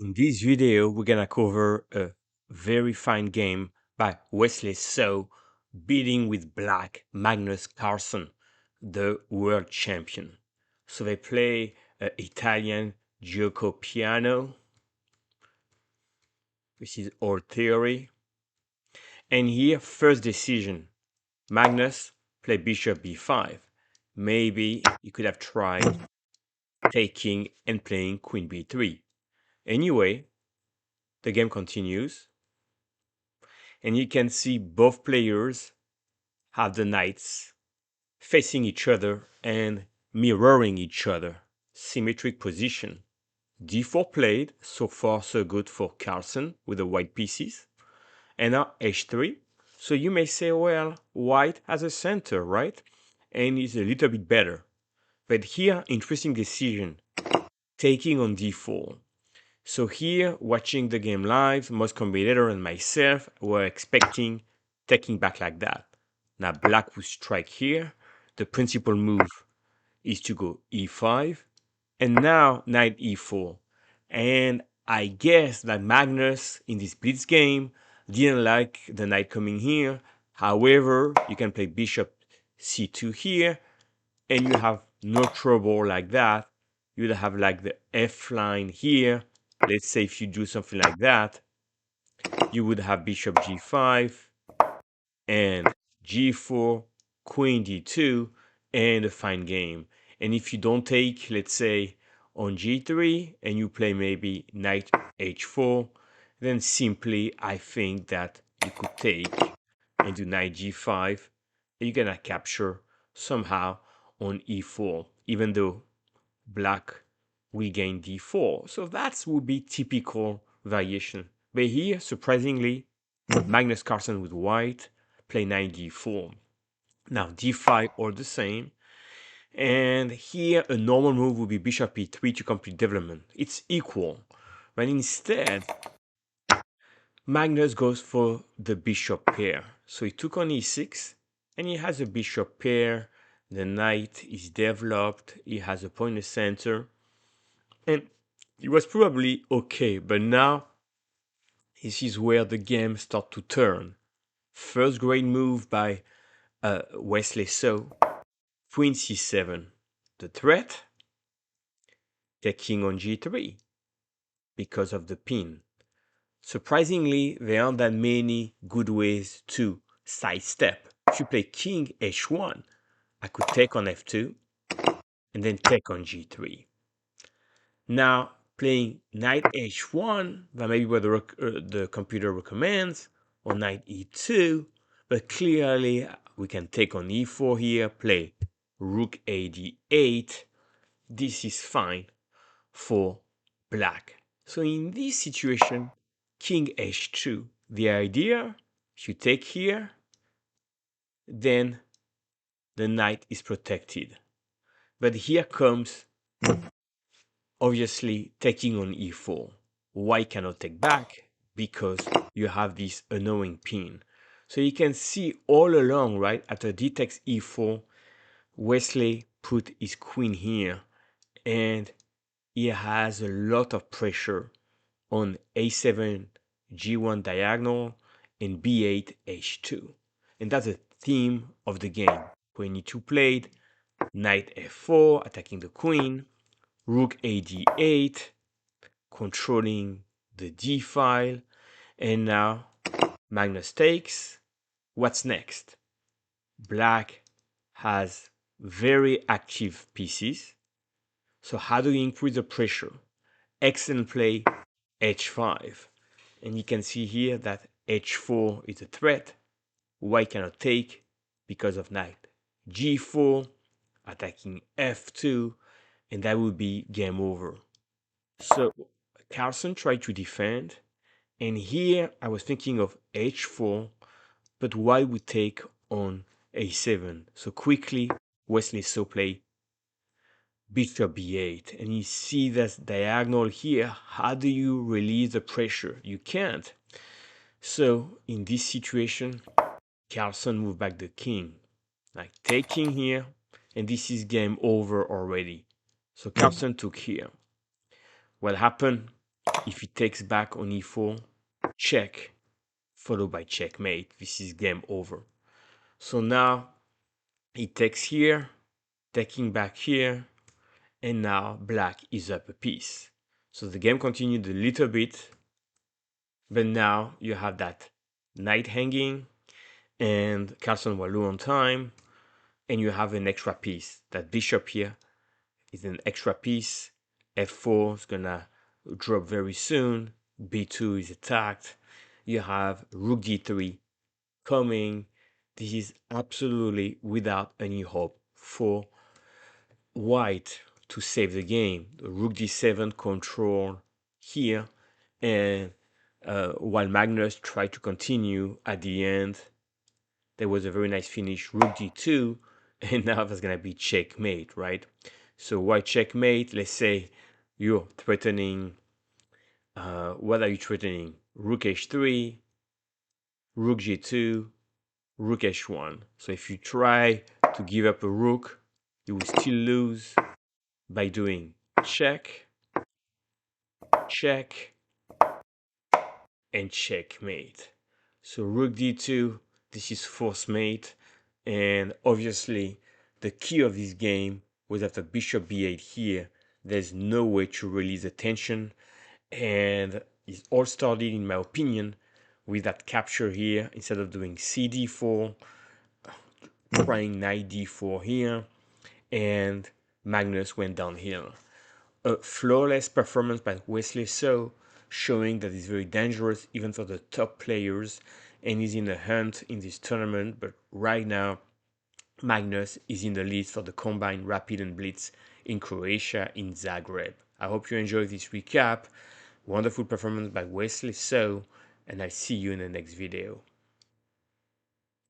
In this video, we're gonna cover a very fine game by Wesley So beating with black Magnus Carlsen, the world champion. So they play Italian Giuoco piano. This is our theory. And here, first decision. Magnus play bishop b5. Maybe you could have tried taking and playing queen b3. Anyway, the game continues. And you can see both players have the knights facing each other and mirroring each other. Symmetric position. d4 played, so far so good for Carlsen with the white pieces. And now h3. So you may say, well, white has a center, right? And is a little bit better. But here, interesting decision. Taking on d4. So here, watching the game live, most commentator and myself were expecting taking back like that. Now black will strike here. The principal move is to go e5. And now knight e4. And I guess that Magnus in this Blitz game didn't like the knight coming here. However, you can play bishop c2 here and you have no trouble like that. You'll have like the F line here. Let's say if you do something like that, you would have bishop g5 and g4, queen d2, and a fine game. And if you don't take, let's say, on g3, and you play maybe knight h4, then simply I think that you could take and do knight g5, and you're gonna capture somehow on e4, even though black will gain d4. So that would be typical variation. But here, surprisingly, Magnus Carlsen with white play knight d4. Now d5 all the same. And here a normal move would be bishop e3 to complete development. It's equal. But instead, Magnus goes for the bishop pair. So he took on e6 and he has a bishop pair. The knight is developed. He has a point of center. And it was probably okay, but now this is where the game starts to turn. First great move by Wesley So, queen c7. The threat, taking on g3 because of the pin. Surprisingly, there aren't that many good ways to sidestep. If you play king h1, I could take on f2 and then take on g3. Now, playing knight h1, that may be what the computer recommends, or knight e2, but clearly we can take on e4 here, play rook a d8. This is fine for black. So in this situation, king h2, the idea, if you take here, then the knight is protected. But here comes obviously taking on e4. White cannot take back because you have this annoying pin. So you can see all along, right, after d takes e4, Wesley put his queen here and he has a lot of pressure on a7, g1 diagonal, and b8, h2. And that's the theme of the game. Queen e2 played, knight f4, attacking the queen, rook a d8, controlling the d file, and now Magnus takes. What's next? Black has very active pieces. So how do you increase the pressure? Excellent play, h5. And you can see here that h4 is a threat. White cannot take because of knight g4, attacking f2, and that would be game over. So Carlsen tried to defend, and here I was thinking of h4, but white would take on a7. So quickly, Wesley So play bishop b8, and you see this diagonal here. How do you release the pressure? You can't. So in this situation, Carlsen moved back the king, like taking here, and this is game over already. So Carlsen took here. What happened? If he takes back on e4, check, followed by checkmate. This is game over. So now he takes here, taking back here, and now black is up a piece. So the game continued a little bit, but now you have that knight hanging, and Carlsen was low on time, and you have an extra piece. That bishop here is an extra piece. F4 is gonna drop very soon. B2 is attacked. You have rook d3 coming. This is absolutely without any hope for white to save the game. Rook d7 control here, and while Magnus tried to continue at the end, there was a very nice finish, rook d2, and now there's gonna be checkmate, right? So white checkmate, let's say you're threatening, what are you threatening? Rook h3, rook g2, rook h1. So if you try to give up a rook, you will still lose by doing check, check, and checkmate. So rook d2, this is force mate, and obviously the key of this game was after bishop b8 here, there's no way to release the tension, and it all started, in my opinion, with that capture here. Instead of doing cd4, trying knight d4 here, and Magnus went downhill. A flawless performance by Wesley So, showing that he's very dangerous even for the top players, and he's in a hunt in this tournament. But right now, Magnus is in the lead for the combined rapid and blitz in Croatia in Zagreb. I hope you enjoyed this recap. Wonderful performance by Wesley So, and I'll see you in the next video.